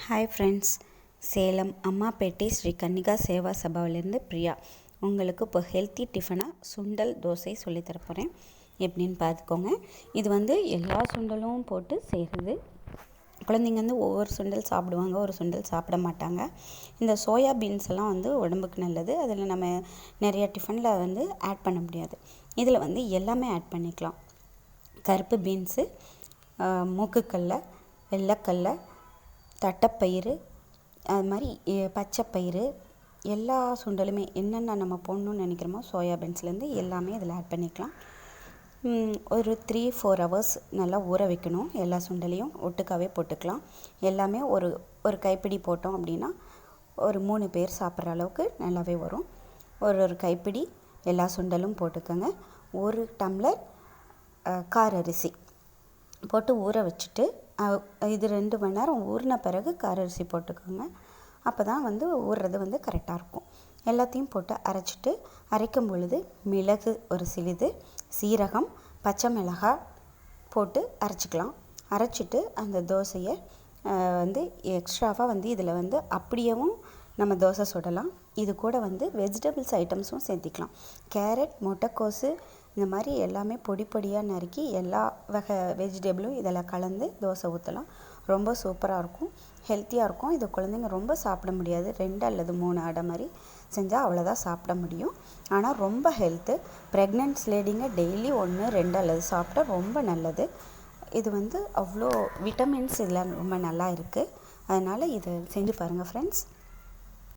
Hi friends, Salem Ammapettai Sri Kannika Seva சபாவிலேருந்து பிரியா. உங்களுக்கு இப்போ ஹெல்த்தி டிஃபனாக சுண்டல் தோசை சொல்லித்தர போகிறேன். எப்படின்னு பார்த்துக்கோங்க. இது எல்லா சுண்டலும் போட்டு செய்கிறது. குழந்தைங்க ஒவ்வொரு சுண்டல் சாப்பிடுவாங்க, ஒரு சுண்டல் சாப்பிட மாட்டாங்க. இந்த சோயா பீன்ஸ் எல்லாம் உடம்புக்கு நல்லது. அதில் நம்ம நிறைய டிஃபனில் ஆட் பண்ண முடியாது. இதில் எல்லாமே ஆட் பண்ணிக்கலாம். கருப்பு பீன்ஸு, மூக்குக்கடலை, வெள்ளைக்கடலை, தட்டைப்பயிறு, அது மாதிரி பச்சைப்பயிறு, எல்லா சுண்டலுமே என்னென்ன நம்ம போடணும்னு நினைக்கிறோமோ சோயா பீன்ஸ்லேருந்து எல்லாமே இதில் ஆட் பண்ணிக்கலாம். ஒரு 3-4 ஹவர்ஸ் நல்லா ஊற வைக்கணும். எல்லா சுண்டலையும் ஒட்டுக்காவே போட்டுக்கலாம். எல்லாமே ஒரு ஒரு கைப்பிடி போட்டோம் அப்படின்னா ஒரு 3 பேர் சாப்பிட்ற அளவுக்கு நல்லாவே வரும். ஒரு கைப்பிடி எல்லா சுண்டலும் போட்டுக்கோங்க. 1 டம்ளர் கார அரிசி போட்டு ஊற வச்சுட்டு இது 2 மணி நேரம் ஊறின பிறகு கார அரிசி போட்டுக்கோங்க. அப்போ தான் ஊறுறது கரெக்டாக இருக்கும். எல்லாத்தையும் போட்டு அரைச்சிட்டு, அரைக்கும் பொழுது மிளகு ஒரு சிறிது, சீரகம், பச்சை மிளகாய் போட்டு அரைச்சிக்கலாம். அரைச்சிட்டு அந்த தோசையை எக்ஸ்ட்ராவாக இதில் அப்படியேவும் நம்ம தோசை சுடலாம். இது கூட வெஜிடபிள்ஸ் ஐட்டம்ஸும் சேர்த்திக்கலாம். கேரட், முட்டைக்கோஸு, இந்த மாதிரி எல்லாமே பொடி பொடியாக நறுக்கி எல்லா வகை வெஜிடபிளும் இதில் கலந்து தோசை ஊற்றலாம். ரொம்ப சூப்பராக இருக்கும், ஹெல்த்தியாக இருக்கும். இது குழந்தைங்க ரொம்ப சாப்பிட முடியாது. 2 அல்லது 3 அடை மாதிரி செஞ்சால் அவ்வளோதான் சாப்பிட முடியும். ஆனால் ரொம்ப ஹெல்த்து. ப்ரெக்னென்ட்ஸ் லேடிங்க டெய்லி 1, 2 அல்லது சாப்பிட்டா ரொம்ப நல்லது. இது அவ்வளோ விட்டமின்ஸ் இதில் ரொம்ப நல்லா இருக்குது. அதனால் இதை செஞ்சு பாருங்கள் ஃப்ரெண்ட்ஸ்.